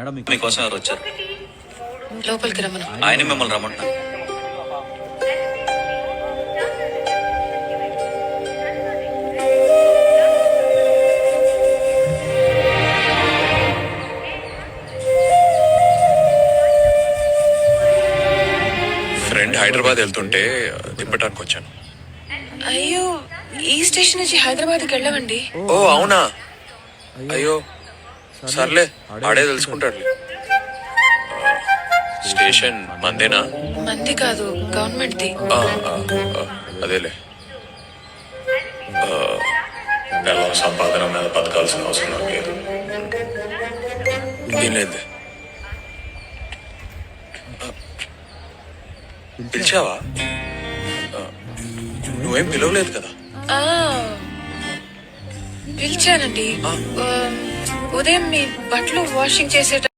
మీకోసం ఎవరు వచ్చారు? లోపలికి రమ్మను. ఆయన మిమ్మల్ని రమ్మంటున్నారు. ఫ్రెండ్ హైదరాబాద్ వెళ్తుంటే దింపటానికి వచ్చాను. అయ్యో, ఈ స్టేషన్ నుంచి హైదరాబాద్కి వెళ్ళవండి. ఓ అవునా? అయ్యో సర్లే, ఆడే తెలుసుకుంటాడులే. స్టేషన్ మందేనా? మంది కాదు, గవర్నమెంట్ ది. అదేలే. నెల సంపాదన మీద బతకాల్సిన అవసరం నాకు లేదు. ఏం లేదు. పిలిచావా? నువ్వేం పిలవలేదు కదా? ఆ, పిలిచానండి. ఉదయం మీ బట్టలు వాషింగ్ చేసేట